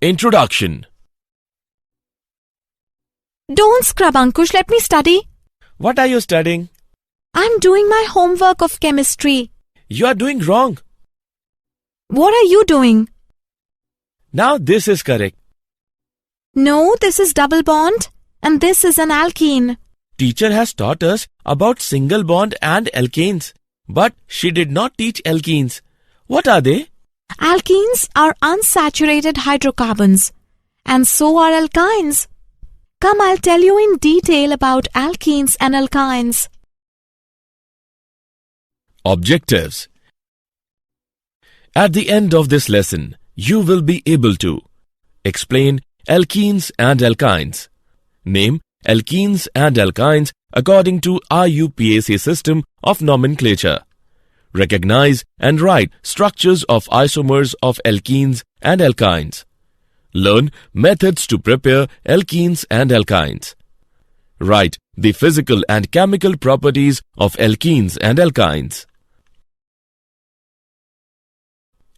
Introduction. Don't scrub, Ankush. Let me study. What are you studying? I'm doing my homework of chemistry. You are doing wrong. What are you doing? Now this is correct. No, this is double bond and this is an alkene. Teacher has taught us about single bond and alkanes, but she did not teach alkenes. What are they? Alkenes are unsaturated hydrocarbons and so are alkynes. Come, I'll tell you in detail about alkenes and alkynes. Objectives. At the end of this lesson, you will be able to explain alkenes and alkynes, name alkenes and alkynes according to IUPAC system of nomenclature, recognize and write structures of isomers of alkenes and alkynes, learn methods to prepare alkenes and alkynes, write the physical and chemical properties of alkenes and alkynes.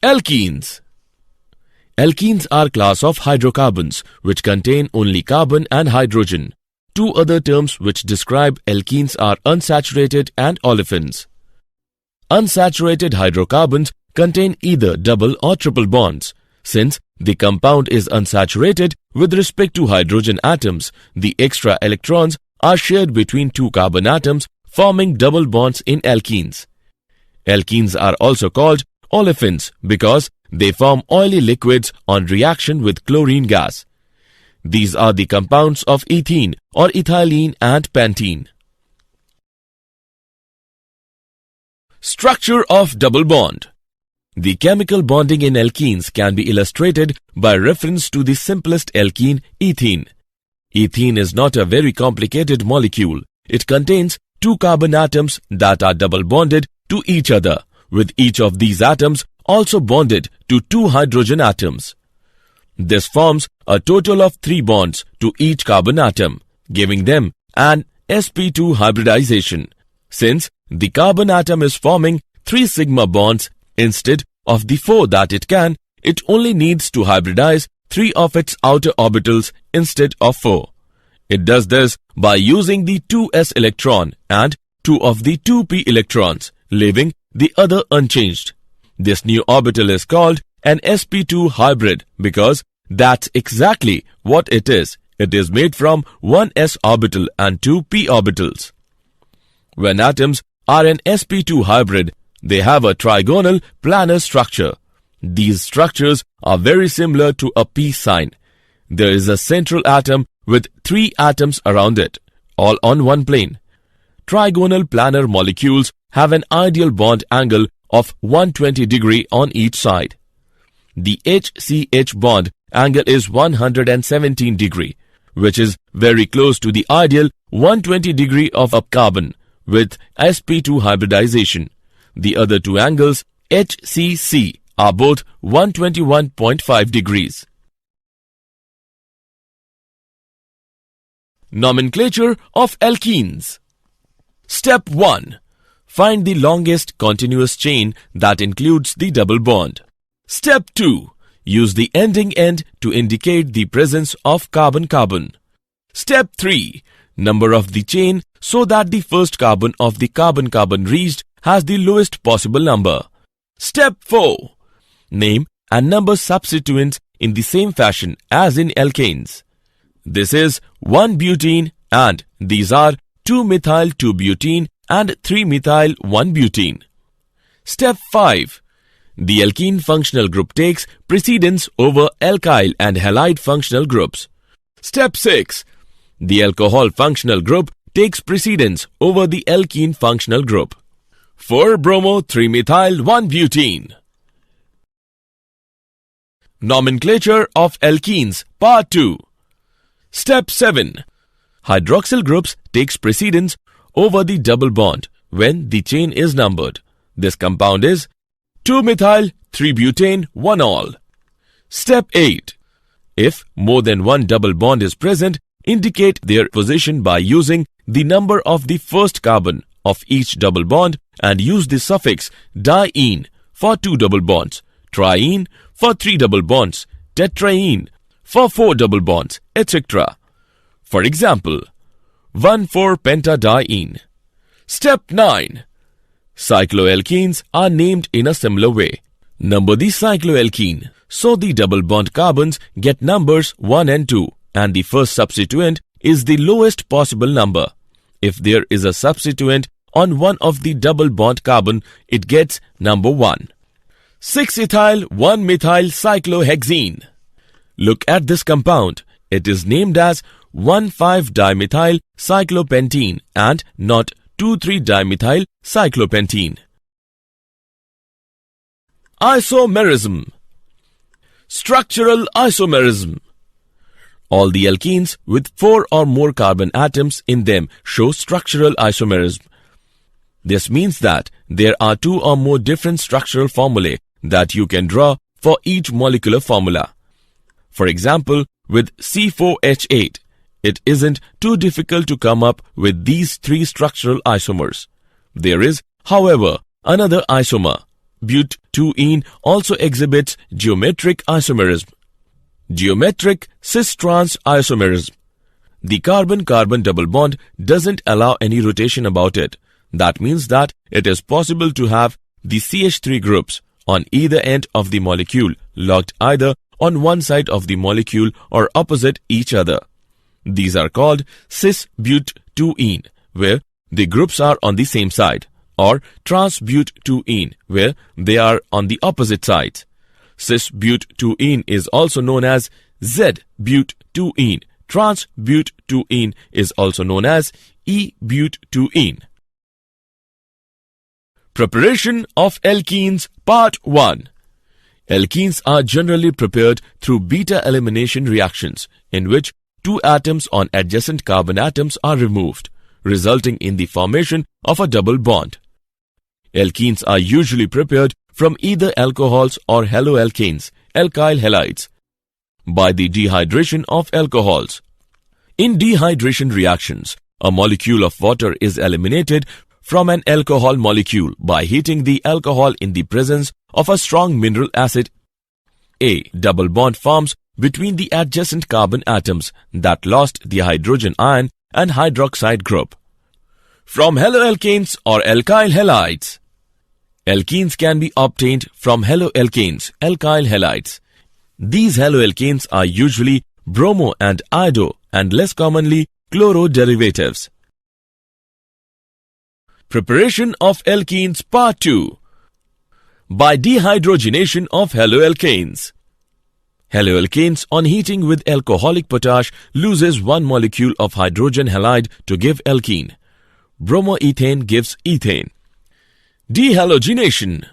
Alkenes. Alkenes are class of hydrocarbons which contain only carbon and hydrogen. Two other terms which describe alkenes are unsaturated and olefins. Unsaturated hydrocarbons contain either double or triple bonds. Since the compound is unsaturated with respect to hydrogen atoms, the extra electrons are shared between two carbon atoms, forming double bonds in alkenes. Alkenes are also called olefins because they form oily liquids on reaction with chlorine gas. These are the compounds of ethene or ethylene and pentene. Structure of double bond. The chemical bonding in alkenes can be illustrated by reference to the simplest alkene, ethene. Ethene is not a very complicated molecule. It contains two carbon atoms that are double bonded to each other, with each of these atoms also bonded to two hydrogen atoms. This forms a total of 3 bonds to each carbon atom, giving them an sp2 hybridization. Since the carbon atom is forming 3 sigma bonds instead of the 4 that it can, it only needs to hybridize 3 of its outer orbitals instead of 4. It does this by using the 2s electron and 2 of the 2p electrons, leaving the other unchanged. This new orbital is called an sp2 hybrid because that's exactly what it is. It is made from one s orbital and 2 p orbitals. When atoms are an sp2 hybrid, they have a trigonal planar structure. These structures are very similar to a peace sign. There is a central atom with 3 atoms around it, all on one plane. Trigonal planar molecules have an ideal bond angle of 120 degree on each side. The HCH bond angle is 117 degree, which is very close to the ideal 120 degree of a carbon with sp2 hybridization. The other two angles, HCC, are both 121.5 degrees. Nomenclature of alkenes. Step 1. Find the longest continuous chain that includes the double bond. Step 2. Use the ending end to indicate the presence of carbon-carbon. Step 3. Number of the chain so that the first carbon of the carbon-carbon reached has the lowest possible number. Step 4. Name and number substituents in the same fashion as in alkanes. This is 1-butene and these are 2-methyl-2-butene and 3-methyl-1-butene. Step 5. The alkene functional group takes precedence over alkyl and halide functional groups. Step 6. The alcohol functional group takes precedence over the alkene functional group. 4-bromo-3-methyl-1-butene. Nomenclature of alkenes, Part 2. Step 7. Hydroxyl groups takes precedence over the double bond when the chain is numbered. This compound is 2-methyl-3-butane-1-ol. Step 8. If more than one double bond is present, indicate their position by using the number of the first carbon of each double bond and use the suffix diene for 2 double bonds, triene for 3 double bonds, tetraene for 4 double bonds, etc. For example, 1,4-pentadiene. Step 9. Cycloalkenes are named in a similar way. Number the cycloalkene, so the double bond carbons get numbers 1 and 2, and the first substituent is the lowest possible number. If there is a substituent on one of the double bond carbon, it gets number 1. 6-ethyl 1-methyl cyclohexene. Look at this compound. It is named as 1,5-dimethyl cyclopentene and not 2,3-dimethyl cyclopentene. Isomerism. Structural isomerism. All the alkenes with 4 or more carbon atoms in them show structural isomerism. This means that there are 2 or more different structural formulae that you can draw for each molecular formula. For example, with C4H8, it isn't too difficult to come up with these 3 structural isomers. There is, however, another isomer. But2-ene also exhibits geometric isomerism. Geometric cis-trans isomerism. The carbon-carbon double bond doesn't allow any rotation about it. That means that it is possible to have the CH3 groups on either end of the molecule locked either on one side of the molecule or opposite each other. These are called cis-but2-ene, where the groups are on the same side, or trans-but2-ene, where they are on the opposite sides. Cis-but2-ene is also known as Z-but2-ene. Trans-but2-ene is also known as E-but2-ene. Preparation of alkenes, Part 1. Alkenes are generally prepared through beta elimination reactions, in which 2 atoms on adjacent carbon atoms are removed, resulting in the formation of a double bond. Alkenes are usually prepared from either alcohols or haloalkanes, alkyl halides, by the dehydration of alcohols. In dehydration reactions, a molecule of water is eliminated from an alcohol molecule by heating the alcohol in the presence of a strong mineral acid. A double bond forms between the adjacent carbon atoms that lost the hydrogen ion and hydroxide group. From haloalkanes or alkyl halides. Alkenes can be obtained from haloalkanes, alkyl halides. These haloalkanes are usually bromo and iodo and less commonly chloro derivatives. Preparation of alkenes, Part 2. By dehydrogenation of haloalkanes. Haloalkanes on heating with alcoholic potash loses one molecule of hydrogen halide to give alkene. Bromoethane gives ethane. Dehalogenation.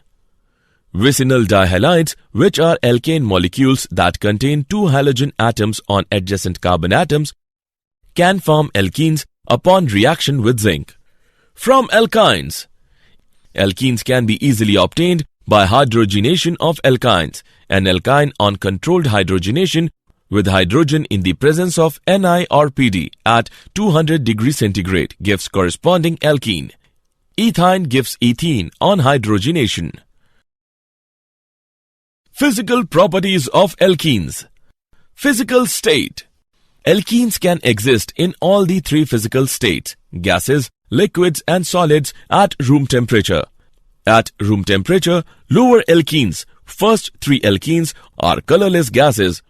Vicinal dihalides, which are alkane molecules that contain 2 halogen atoms on adjacent carbon atoms, can form alkenes upon reaction with zinc. From alkynes. Alkenes can be easily obtained by hydrogenation of alkynes. An alkyne on controlled hydrogenation with hydrogen in the presence of Ni or Pd at 200 degrees centigrade gives corresponding alkene. Ethine gives ethene on hydrogenation. Physical properties of alkenes. Physical state. Alkenes can exist in all the 3 physical states, gases, liquids and solids at room temperature. At room temperature, lower alkenes, first 3 alkenes, are colorless gases,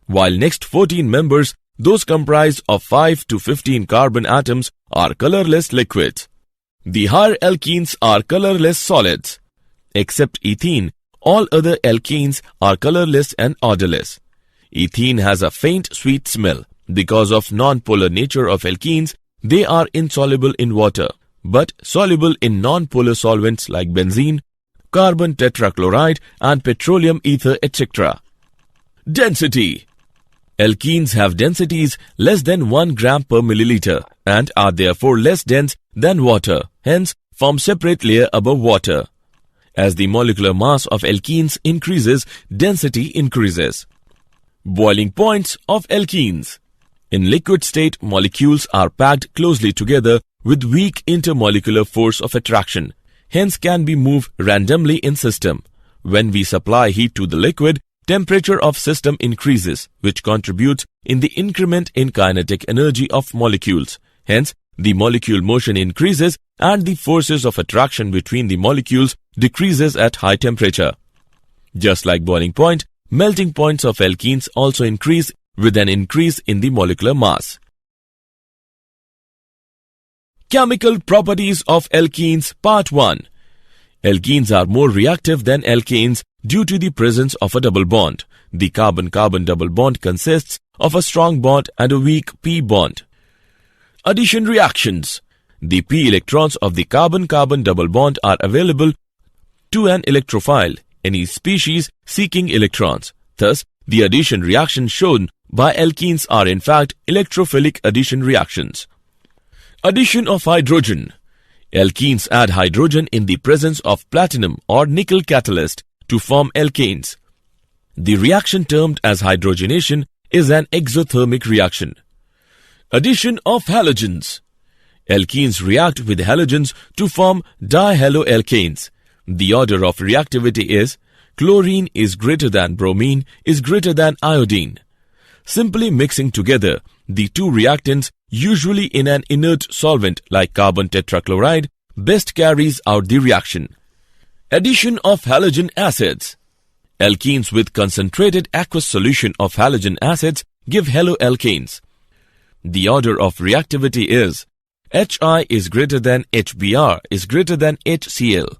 while next 14 members, those comprised of 5 to 15 carbon atoms, are colorless liquids. The higher alkenes are colorless solids. Except ethene, all other alkenes are colorless and odorless. Ethene has a faint sweet smell. Because of non-polar nature of alkenes, they are insoluble in water, but soluble in non-polar solvents like benzene, carbon tetrachloride and petroleum ether, etc. Density. Alkenes have densities less than 1 gram per milliliter and are therefore less dense than water, hence form separate layer above water. As the molecular mass of alkenes increases, density increases. Boiling points of alkenes. In liquid state, molecules are packed closely together with weak intermolecular force of attraction, hence can be moved randomly in system. When we supply heat to the liquid, temperature of system increases, which contributes in the increment in kinetic energy of molecules. Hence, the molecule motion increases and the forces of attraction between the molecules decreases at high temperature. Just like boiling point, melting points of alkenes also increase with an increase in the molecular mass. Chemical properties of alkenes Part 1. Alkenes are more reactive than alkanes due to the presence of a double bond. The carbon-carbon double bond consists of a strong bond and a weak p bond. Addition reactions. The p electrons of the carbon-carbon double bond are available to an electrophile, any species seeking electrons. Thus, the addition reactions shown by alkenes are in fact electrophilic addition reactions. Addition of hydrogen. Alkenes add hydrogen in the presence of platinum or nickel catalyst to form alkanes. The reaction termed as hydrogenation is an exothermic reaction. Addition of halogens. Alkenes react with halogens to form dihaloalkanes. The order of reactivity is chlorine is greater than bromine is greater than iodine. Simply mixing together the two reactants, usually in an inert solvent like carbon tetrachloride, best carries out the reaction. Addition of halogen acids. Alkenes with concentrated aqueous solution of halogen acids give haloalkanes. The order of reactivity is Hi is greater than HBr is greater than HCl.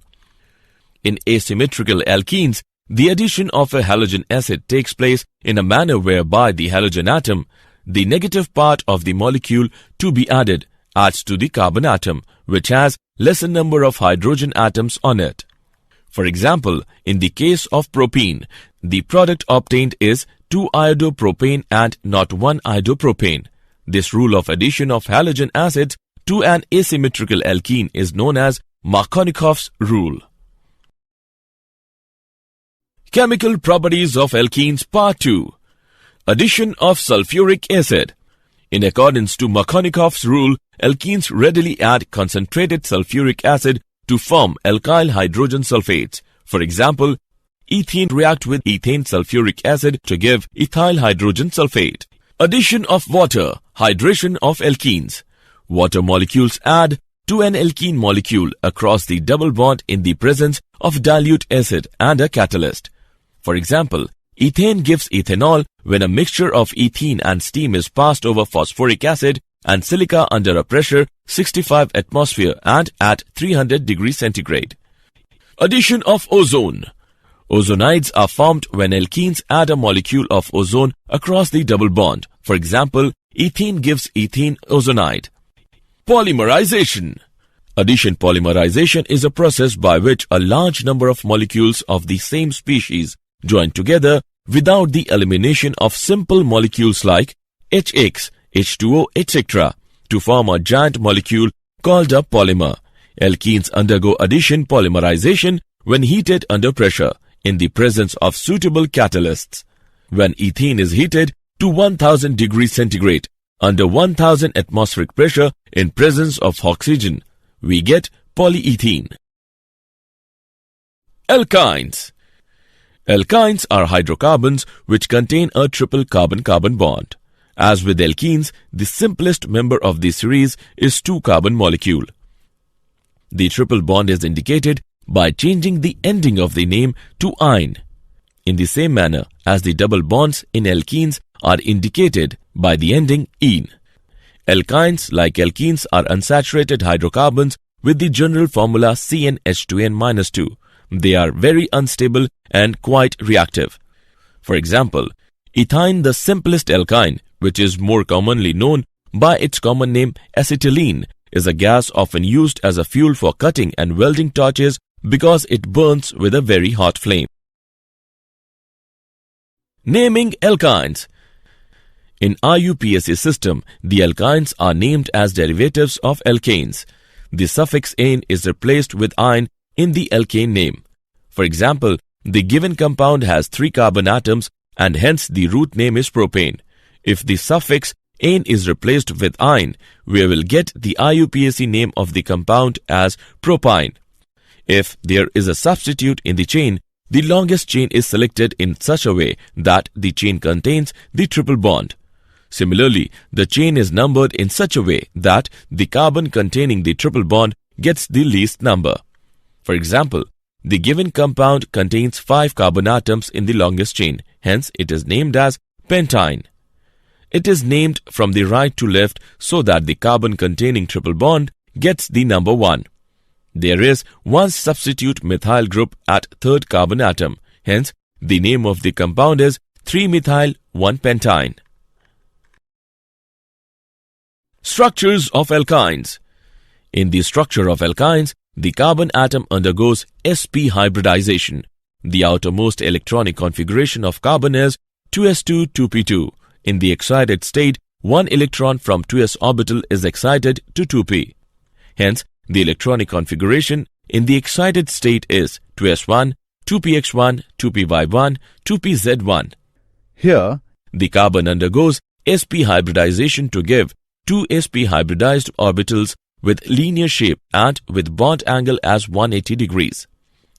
In asymmetrical alkenes, the addition of a halogen acid takes place in a manner whereby the halogen atom, the negative part of the molecule to be added, adds to the carbon atom, which has lesser number of hydrogen atoms on it. For example, in the case of propene, the product obtained is 2-iodopropane and not 1-iodopropane. This rule of addition of halogen acids to an asymmetrical alkene is known as Markovnikov's rule. Chemical properties of alkenes Part 2. Addition of sulfuric acid. In accordance to Markovnikov's rule, alkenes readily add concentrated sulfuric acid to form alkyl hydrogen sulfates. For example, ethene react with ethane sulfuric acid to give ethyl hydrogen sulfate. Addition of water, hydration of alkenes. Water molecules add to an alkene molecule across the double bond in the presence of dilute acid and a catalyst. For example, ethane gives ethanol when a mixture of ethene and steam is passed over phosphoric acid and silica under a pressure 65 atmosphere and at 300 degrees centigrade. Addition of ozone. Ozonides are formed when alkenes add a molecule of ozone across the double bond. For example, ethene gives ethene ozonide. Polymerization. Addition polymerization is a process by which a large number of molecules of the same species join together without the elimination of simple molecules like HX, H2O, etc. to form a giant molecule called a polymer. Alkenes undergo addition polymerization when heated under pressure in the presence of suitable catalysts. When ethene is heated to 1000 degrees centigrade under 1000 atmospheric pressure in presence of oxygen, we get polyethene. Alkynes. Alkynes are hydrocarbons which contain a triple carbon-carbon bond. As with alkenes, the simplest member of the series is 2-carbon molecule. The triple bond is indicated by changing the ending of the name to -ine. In the same manner as the double bonds in alkenes are indicated by the ending -ene. Alkynes, like alkenes, are unsaturated hydrocarbons with the general formula CnH2n-2. They are very unstable and quite reactive. For example, ethyne, the simplest alkyne, which is more commonly known by its common name acetylene, is a gas often used as a fuel for cutting and welding torches because it burns with a very hot flame. Naming alkynes. In IUPAC system, the alkynes are named as derivatives of alkanes. The suffix -ane is replaced with -ine in the alkane name. For example, the given compound has 3 carbon atoms and hence the root name is propane. If the suffix -ane is replaced with -ine, we will get the IUPAC name of the compound as propyne. If there is a substitute in the chain, the longest chain is selected in such a way that the chain contains the triple bond. Similarly, the chain is numbered in such a way that the carbon containing the triple bond gets the least number. For example, the given compound contains 5 carbon atoms in the longest chain, hence it is named as pentyne. It is named from the right to left so that the carbon containing triple bond gets the number 1. There is one substitute methyl group at third carbon atom, hence the name of the compound is 3-methyl-1-pentyne. Structures of alkynes. In the structure of alkynes, the carbon atom undergoes sp hybridization. The outermost electronic configuration of carbon is 2s2 2p2. In the excited state, one electron from 2s orbital is excited to 2p. Hence, the electronic configuration in the excited state is 2s1, 2px1, 2py1, 2pz1. Here, the carbon undergoes sp hybridization to give 2 sp hybridized orbitals with linear shape and with bond angle as 180 degrees.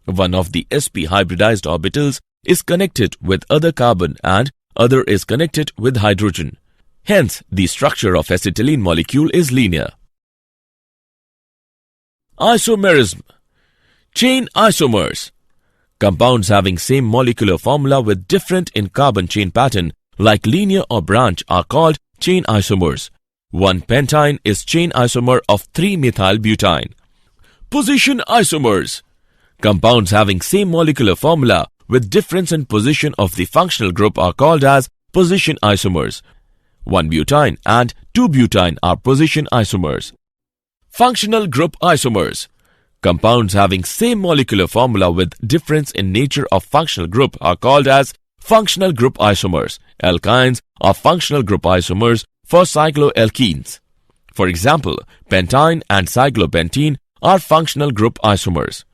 One of the sp hybridized orbitals is connected with other carbon and other is connected with hydrogen. Hence, the structure of acetylene molecule is linear. Isomerism. Chain isomers. Compounds having same molecular formula with different in carbon chain pattern like linear or branch are called chain isomers. 1-pentyne is chain isomer of 3-methylbutane. Position isomers. Compounds having same molecular formula with difference in position of the functional group are called as position isomers. 1-butane and 2-butane are position isomers. Functional group isomers. Compounds having same molecular formula with difference in nature of functional group are called as functional group isomers. Alkynes are functional group isomers for cycloalkenes. For example, pentyne and cyclopentene are functional group isomers.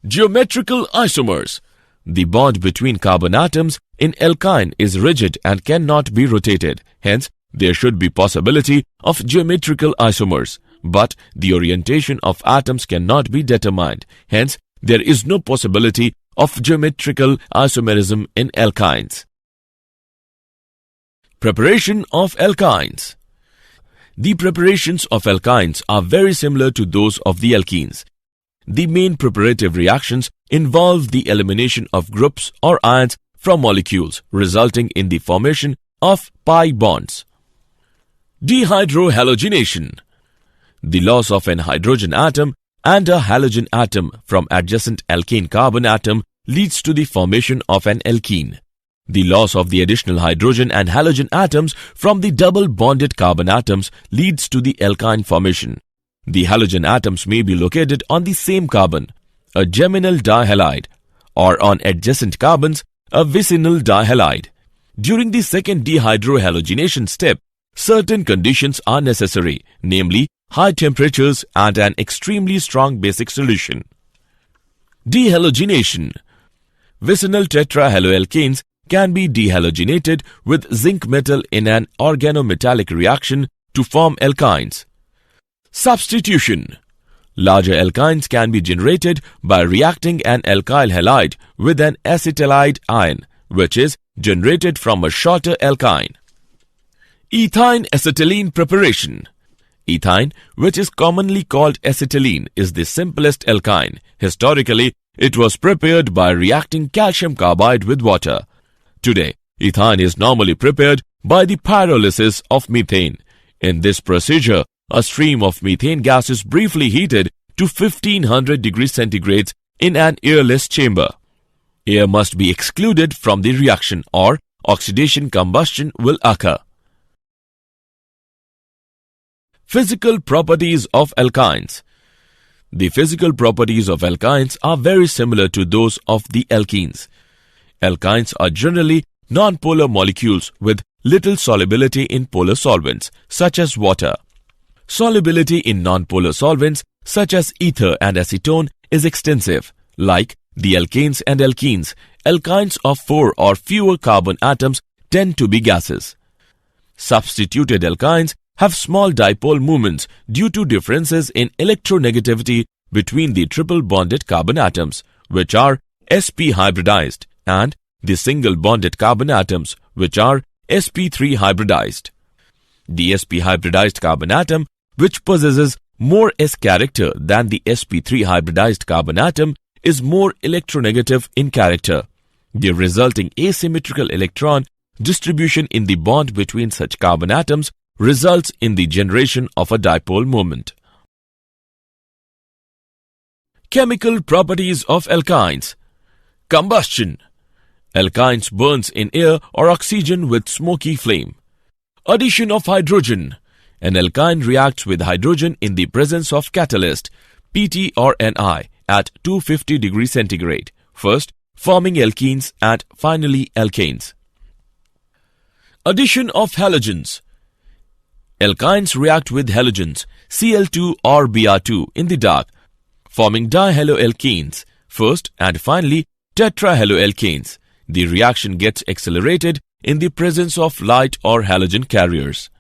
Geometrical isomers. The bond between carbon atoms in alkyne is rigid and cannot be rotated. Hence, there should be possibility of geometrical isomers. But the orientation of atoms cannot be determined. Hence, there is no possibility of geometrical isomerism in alkynes. Preparation of alkynes. The preparations of alkynes are very similar to those of the alkenes. The main preparative reactions involve the elimination of groups or ions from molecules, resulting in the formation of pi bonds. Dehydrohalogenation. The loss of an hydrogen atom and a halogen atom from adjacent alkane carbon atom leads to the formation of an alkene. The loss of the additional hydrogen and halogen atoms from the double bonded carbon atoms leads to the alkyne formation. The halogen atoms may be located on the same carbon, a geminal dihalide, or on adjacent carbons, a vicinal dihalide. During the second dehydrohalogenation step, certain conditions are necessary, namely high temperatures and an extremely strong basic solution. Dehalogenation. Vicinal tetrahaloalkanes can be dehalogenated with zinc metal in an organometallic reaction to form alkynes. Substitution. Larger alkynes can be generated by reacting an alkyl halide with an acetylide ion, which is generated from a shorter alkyne. Ethyne acetylene preparation. Ethyne, which is commonly called acetylene, is the simplest alkyne. Historically, it was prepared by reacting calcium carbide with water. Today, ethyne is normally prepared by the pyrolysis of methane. In this procedure, a stream of methane gas is briefly heated to 1500 degrees centigrade in an airless chamber. Air must be excluded from the reaction or oxidation combustion will occur. Physical properties of alkynes. The physical properties of alkynes are very similar to those of the alkenes. Alkynes are generally nonpolar molecules with little solubility in polar solvents, such as water. Solubility in nonpolar solvents, such as ether and acetone, is extensive. Like the alkanes and alkenes, alkynes of 4 or fewer carbon atoms tend to be gases. Substituted alkynes have small dipole moments due to differences in electronegativity between the triple bonded carbon atoms, which are sp hybridized, and the single bonded carbon atoms, which are sp3 hybridized. The sp hybridized carbon atom, which possesses more s character than the sp3 hybridized carbon atom, is more electronegative in character. The resulting asymmetrical electron distribution in the bond between such carbon atoms results in the generation of a dipole moment. Chemical properties of alkynes. Combustion. Alkynes burns in air or oxygen with smoky flame. Addition of hydrogen. An alkyne reacts with hydrogen in the presence of catalyst, Pt or Ni, at 250 degrees centigrade, first forming alkenes and finally alkanes. Addition of halogens. Alkynes react with halogens, Cl2 or Br2, in the dark, forming dihaloalkenes, first and finally tetrahaloalkanes. The reaction gets accelerated in the presence of light or halogen carriers.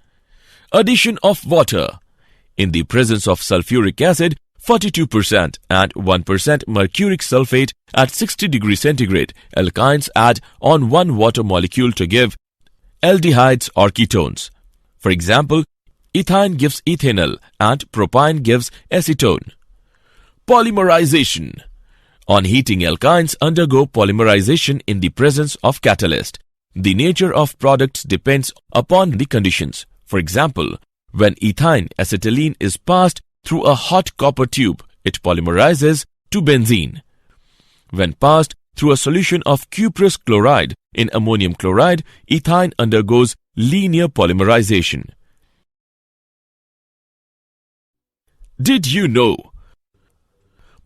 Addition of water. In the presence of sulfuric acid, 42% and 1% mercuric sulfate at 60 degrees centigrade, alkynes add on one water molecule to give aldehydes or ketones. For example, ethine gives ethanol and propyne gives acetone. Polymerization. On heating, alkynes undergo polymerization in the presence of catalyst. The nature of products depends upon the conditions. For example, when ethyne acetylene is passed through a hot copper tube, it polymerizes to benzene. When passed through a solution of cuprous chloride in ammonium chloride, ethyne undergoes linear polymerization. Did you know?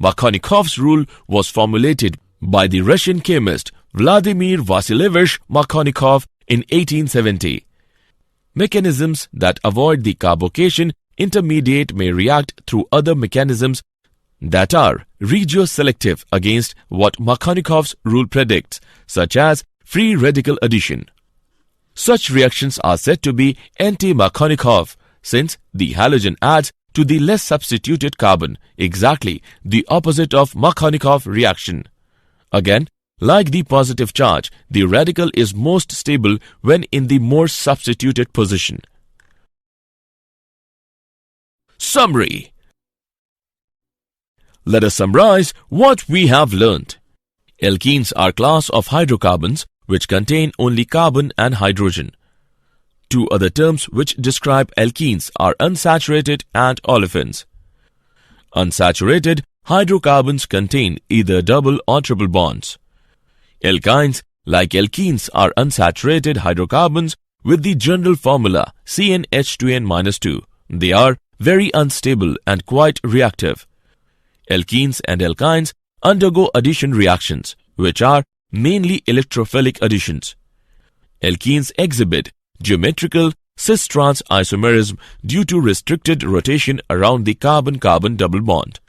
Markovnikov's rule was formulated by the Russian chemist Vladimir Vasilievich Markovnikov in 1870. Mechanisms that avoid the carbocation intermediate may react through other mechanisms that are regioselective against what Markovnikov's rule predicts, such as free radical addition. Such reactions are said to be anti-Markovnikov, since the halogen adds to the less substituted carbon, exactly the opposite of Markovnikov reaction. Again, like the positive charge, the radical is most stable when in the more substituted position. Summary. Let us summarize what we have learnt. Alkenes are class of hydrocarbons which contain only carbon and hydrogen. Two other terms which describe alkenes are unsaturated and olefins. Unsaturated hydrocarbons contain either double or triple bonds. Alkynes, like alkenes, are unsaturated hydrocarbons with the general formula CnH2n-2. They are very unstable and quite reactive. Alkenes and alkynes undergo addition reactions, which are mainly electrophilic additions. Alkenes exhibit geometrical cis-trans isomerism due to restricted rotation around the carbon-carbon double bond.